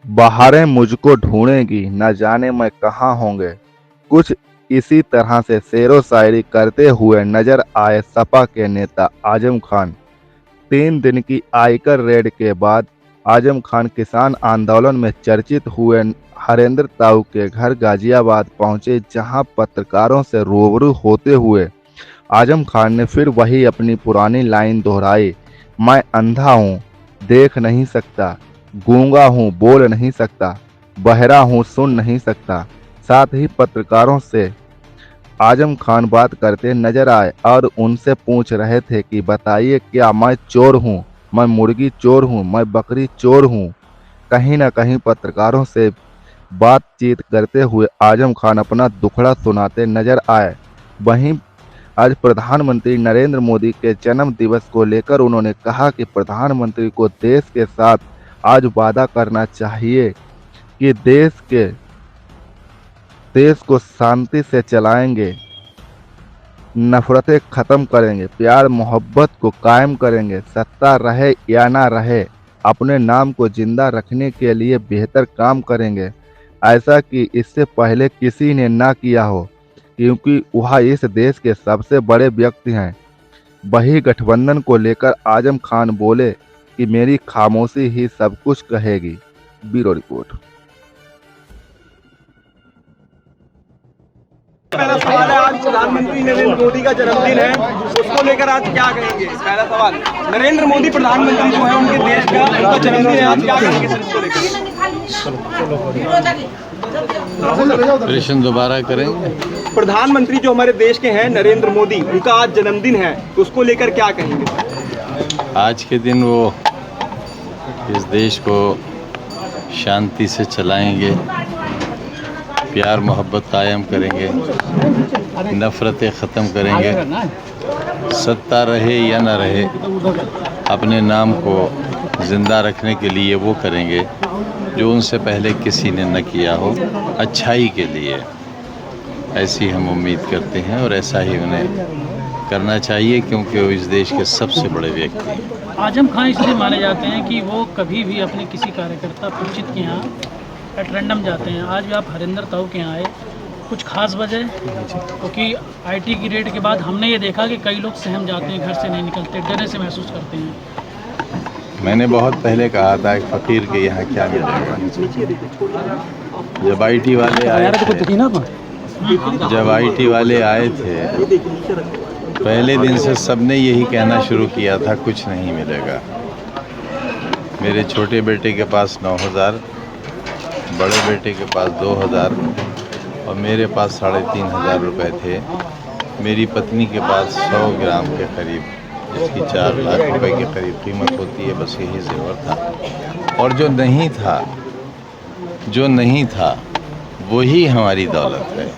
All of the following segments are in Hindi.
बहारें मुझको ढूंढेंगी, न जाने मैं कहाँ होंगे। कुछ इसी तरह से शेरो शायरी करते हुए नजर आए सपा के नेता आजम खान। 3 दिन की आयकर रेड के बाद आजम खान किसान आंदोलन में चर्चित हुए हरेंद्र ताऊ के घर गाजियाबाद पहुंचे, जहां पत्रकारों से रूबरू होते हुए आजम खान ने फिर वही अपनी पुरानी लाइन दोहराई। मैं अंधा हूँ, देख नहीं सकता, गूंगा हूँ, बोल नहीं सकता, बहरा हूँ, सुन नहीं सकता। साथ ही पत्रकारों से आजम खान बात करते नजर आए और उनसे पूछ रहे थे कि बताइए, क्या मैं चोर हूँ, मैं मुर्गी चोर हूँ, मैं बकरी चोर हूँ। कहीं न कहीं पत्रकारों से बातचीत करते हुए आजम खान अपना दुखड़ा सुनाते नजर आए। वहीं आज प्रधानमंत्री नरेंद्र मोदी के जन्म दिवस को लेकर उन्होंने कहा कि प्रधानमंत्री को देश के साथ आज वादा करना चाहिए कि देश को शांति से चलाएंगे, नफरतें खत्म करेंगे, प्यार मोहब्बत को कायम करेंगे, सत्ता रहे या ना रहे, अपने नाम को जिंदा रखने के लिए बेहतर काम करेंगे, ऐसा कि इससे पहले किसी ने ना किया हो, क्योंकि वह इस देश के सबसे बड़े व्यक्ति हैं। वही गठबंधन को लेकर आजम खान बोले कि मेरी खामोशी ही सब कुछ कहेगी। Bureau report. पहला सवाल है, आज प्रधानमंत्री नरेंद्र मोदी का जन्मदिन है, उसको लेकर आज क्या कहेंगे? पहला सवाल, नरेंद्र मोदी प्रधानमंत्री जो है उनके देश का उनका जन्मदिन है, आज क्या कहेंगे सर इसको लेकर? प्रश्न दोबारा करेंगे। प्रधानमंत्री जो हमारे देश के हैं नरेंद्र मोदी, उनका आज जन्मदिन है, उसको लेकर क्या कहेंगे? आज के दिन वो इस देश को शांति से चलाएंगे, प्यार मोहब्बत कायम करेंगे, नफ़रतें ख़त्म करेंगे, सत्ता रहे या न रहे, अपने नाम को ज़िंदा रखने के लिए वो करेंगे जो उनसे पहले किसी ने न किया हो, अच्छाई के लिए। ऐसी हम उम्मीद करते हैं और ऐसा ही उन्हें करना चाहिए, क्योंकि वो इस देश के सबसे बड़े व्यक्ति हैं। आजम खान इसलिए माने जाते हैं कि वो कभी भी अपने किसी कार्यकर्ता परिचित के यहाँ एट रैंडम जाते हैं। आज भी आप हरेंद्र ताऊ के यहाँ आए, कुछ खास वजह? क्योंकि आईटी की रेड के बाद हमने ये देखा कि कई लोग सहम जाते हैं, घर से नहीं निकलते, डरे से महसूस करते हैं। मैंने बहुत पहले कहा था कि फ़कीर के यहाँ क्या मिलेगा। जब आईटी वाले आए थे, पहले दिन से सबने यही कहना शुरू किया था, कुछ नहीं मिलेगा। मेरे छोटे बेटे के पास 9,000, बड़े बेटे के पास 2,000 और मेरे पास 3,500 रुपये थे। मेरी पत्नी के पास 100 ग्राम के करीब, जिसकी 4 लाख रुपए के करीब कीमत होती है, बस यही ज़ेवर था। और जो नहीं था वही हमारी दौलत है।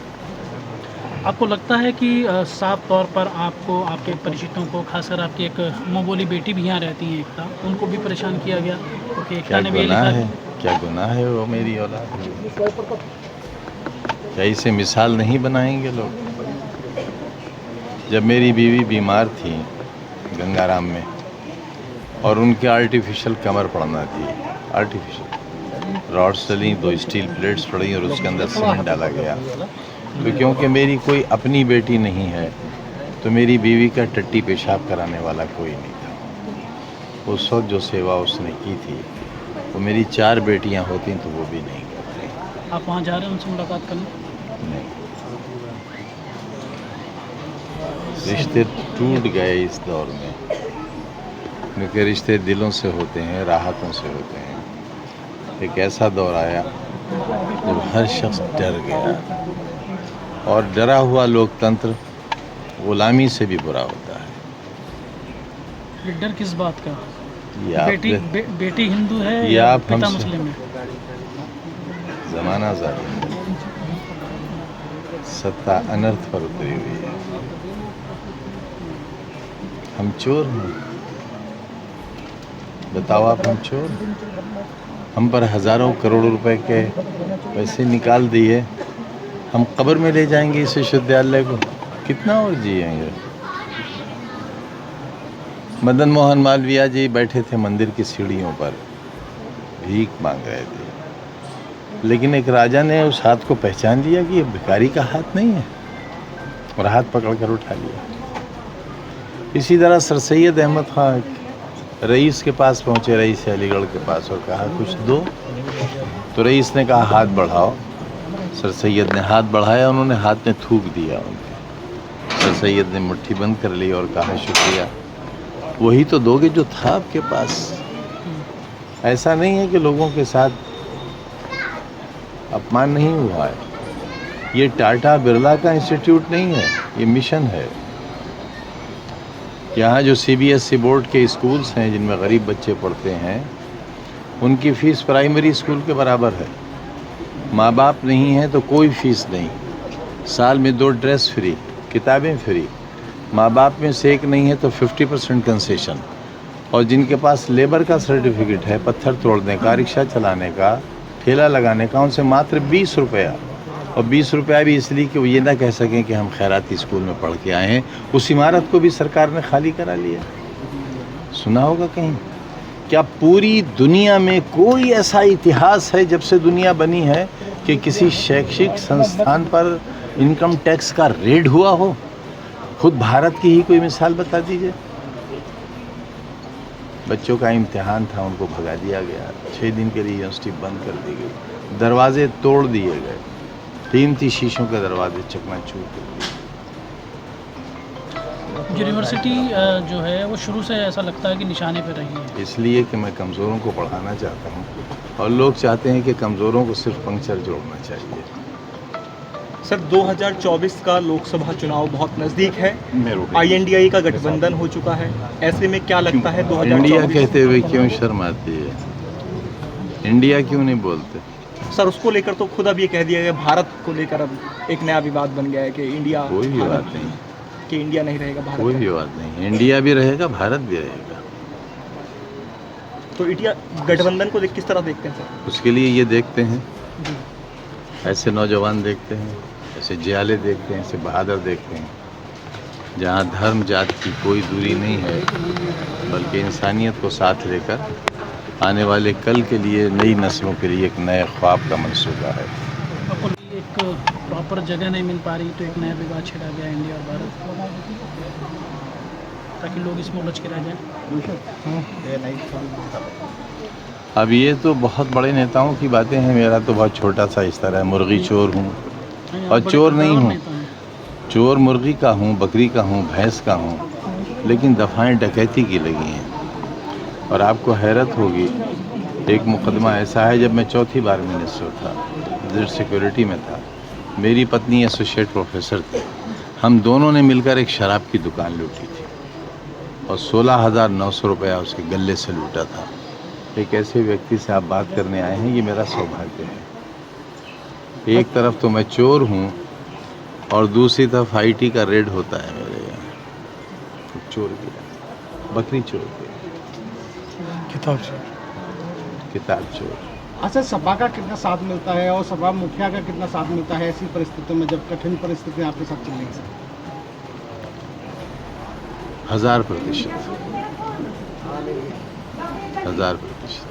आपको लगता है कि साफ तौर पर आपको, आपके परिचितों को, खासकर आपकी एक मुँह बोली बेटी भी यहाँ रहती हैं एकता, उनको भी परेशान किया गया? क्योंकि एकता ने भी लिखा है। क्या गुनाह है वो मेरी औलाद? क्या इसे मिसाल नहीं बनाएंगे लोग? जब मेरी बीवी बीमार थी गंगाराम में और उनके आर्टिफिशियल कमर पड़ना थी, आर्टिफिशियल रॉड्स डली, 2 स्टील प्लेट्स पड़ी और उसके अंदर सीमेंट डाला गया, तो क्योंकि मेरी कोई अपनी बेटी नहीं है तो मेरी बीवी का टट्टी पेशाब कराने वाला कोई नहीं था। उस वक्त जो सेवा उसने की थी वो मेरी 4 बेटियां होती तो वो भी नहीं करती। आप वहाँ जा रहे हैं उनसे मुलाकात करने? नहीं, रिश्ते टूट गए इस दौर में, क्योंकि रिश्ते दिलों से होते हैं, राहतों से होते हैं। एक ऐसा दौर आया जब हर शख्स डर गया, और डरा हुआ लोकतंत्र गुलामी से भी बुरा होता है। ये डर किस बात का? बेटी हिंदू है या पिता मुस्लिम है? ज़माना ज़ालिम, सत्ता अनर्थ पर उतरी हुई है। हम चोर हैं? बताओ आप, हम चोर? हम पर हज़ारों करोड़ों रुपए के पैसे निकाल दिए, हम कब्र में ले जाएंगे इस विश्वविद्यालय को? कितना और जिएंगे? मदन मोहन मालवीय जी बैठे थे मंदिर की सीढ़ियों पर, भीख मांग रहे थे, लेकिन एक राजा ने उस हाथ को पहचान लिया कि ये भिखारी का हाथ नहीं है और हाथ पकड़कर उठा लिया। इसी तरह सर सैयद अहमद खां रईस के पास पहुँचे, रईस अलीगढ़ के पास, और कहा कुछ दो। तो रईस ने कहा हाथ बढ़ाओ। सर सैयद ने हाथ बढ़ाया, उन्होंने हाथ में थूक दिया उनके। सर सैयद ने मुट्ठी बंद कर ली और कहा शुक्रिया, वही तो दोगे जो था आपके पास। ऐसा नहीं है कि लोगों के साथ अपमान नहीं हुआ है। ये टाटा बिरला का इंस्टीट्यूट नहीं है, ये मिशन है। यहाँ जो CBSE बोर्ड के स्कूल्स हैं जिनमें गरीब बच्चे पढ़ते हैं, उनकी फ़ीस प्राइमरी स्कूल के बराबर है। माँ बाप नहीं है तो कोई फ़ीस नहीं, साल में 2 ड्रेस फ्री, किताबें फ्री। माँ बाप में से एक नहीं है तो 50% कंसेशन। और जिनके पास लेबर का सर्टिफिकेट है, पत्थर तोड़ने का, रिक्शा चलाने का, ठेला लगाने का, उनसे मात्र 20 रुपया। और 20 रुपया भी इसलिए कि वो ये ना कह सकें कि हम खैराती स्कूल में पढ़ के आए हैं। उस इमारत को भी सरकार ने खाली करा लिया। सुना होगा कहीं? क्या पूरी दुनिया में कोई ऐसा इतिहास है जब से दुनिया बनी है कि किसी शैक्षिक संस्थान पर इनकम टैक्स का रेड हुआ हो? खुद भारत की ही कोई मिसाल बता दीजिए। बच्चों का इम्तिहान था, उनको भगा दिया गया। 6 दिन के लिए यूनिवर्सिटी बंद कर दी गई, दरवाजे तोड़ दिए गए, कीमती शीशों के दरवाजे चकनाचूर कर दिए। यूनिवर्सिटी जो है वो शुरू से ऐसा लगता है कि निशाने पे रही है, इसलिए कि मैं कमज़ोरों को पढ़ाना चाहता हूँ और लोग चाहते हैं कि कमज़ोरों को सिर्फ पंक्चर जोड़ना चाहिए। सर 2024 का लोकसभा चुनाव बहुत नज़दीक है। INDI का गठबंधन हो चुका है, ऐसे में क्या लगता है 2024? इंडिया कहते हुए क्यों शर्म आती है? इंडिया क्यों नहीं बोलते? सर उसको लेकर तो खुद अब ये कह दिया गया, भारत को लेकर अब एक नया विवाद बन गया है कि इंडिया, कोई विवाद नहीं, कि इंडिया नहीं रहेगा, भारत कोई रहेगा। विवाद नहीं। इंडिया भी रहेगा, भारत भी रहेगा। तो इंडिया गठबंधन को किस तरह देखते हैं सर? उसके लिए ये देखते हैं, ऐसे नौजवान देखते हैं, ऐसे जियाले देखते हैं, ऐसे बहादुर देखते हैं, जहाँ धर्म जात की कोई दूरी नहीं है, बल्कि इंसानियत को साथ लेकर आने वाले कल के लिए, नई नस्लों के लिए एक नए ख्वाब का मंसूबा है। आपको एक प्रॉपर जगह नहीं मिल पा रही तो एक नया विवाद छिड़ा गया इंडिया और भारत, ताकि लोग इसमें उलझ के रह जाएं। अब ये तो बहुत बड़े नेताओं की बातें हैं, मेरा तो बहुत छोटा सा इस्तर है। मुर्गी चोर हूँ और चोर नहीं हूँ। चोर मुर्गी का हूँ, बकरी का हूँ, भैंस का हूँ, लेकिन दफ़ाएं डकैती की लगी हैं। और आपको हैरत होगी, एक मुकदमा ऐसा है, जब मैं 4थी बार मिनिस्टर था, विजिट सिक्योरिटी में था, मेरी पत्नी एसोसिएट प्रोफेसर थे, हम दोनों ने मिलकर एक शराब की दुकान लूटी थी और 16,900 रुपया उसके गले से लूटा था। एक ऐसे व्यक्ति से आप बात करने आए हैं, ये मेरा सौभाग्य है। एक तरफ तो मैं चोर हूँ और दूसरी तरफ IT का रेड होता है मेरे यहाँ। चोर के, बकरी चोर के, किताब चोर। अच्छा, सपा का कितना साथ मिलता है और सपा मुखिया का कितना साथ मिलता है ऐसी परिस्थितियों में, जब कठिन परिस्थिति आपके साथ चल रही है? 1000%, 1000%।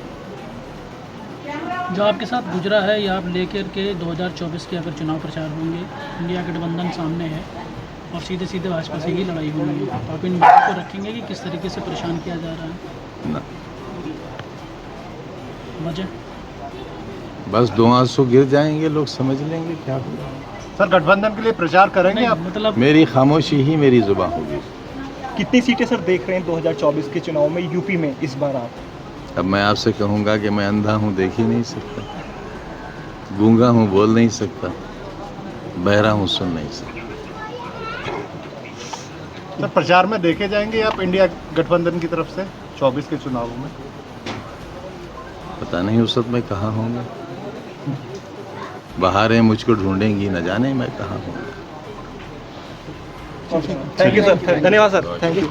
जो आपके साथ गुजरा है या आप लेकर के 2024 के अगर चुनाव प्रचार होंगे, इंडिया गठबंधन सामने है और सीधे सीधे भाजपा से ही लड़ाई होगी, तो आप इन बातों को रखेंगे कि किस तरीके से परेशान किया जा रहा है? ना, वजह बस 2 आंसू गिर जाएंगे, लोग समझ लेंगे क्या होगा। सर गठबंधन के लिए प्रचार करेंगे नहीं, आप? मतलब मेरी खामोशी ही मेरी जुबान होगी। कितनी सीटें सर देख रहे हैं 2024 के चुनाव में यूपी में इस बार आप? अब मैं आपसे कहूँगा कि मैं अंधा हूँ, देख ही नहीं सकता, गूंगा हूँ, बोल नहीं सकता, बहरा हूँ, सुन नहीं सकता। सर प्रचार में देखे जाएंगे आप इंडिया गठबंधन की तरफ से 24 के चुनावों में? पता नहीं उस वक्त मैं कहाँ होंगे, बहारें मुझको ढूंढेंगी, न जाने मैं कहाँ हूँ। थैंक यू सर, धन्यवाद सर, थैंक यू।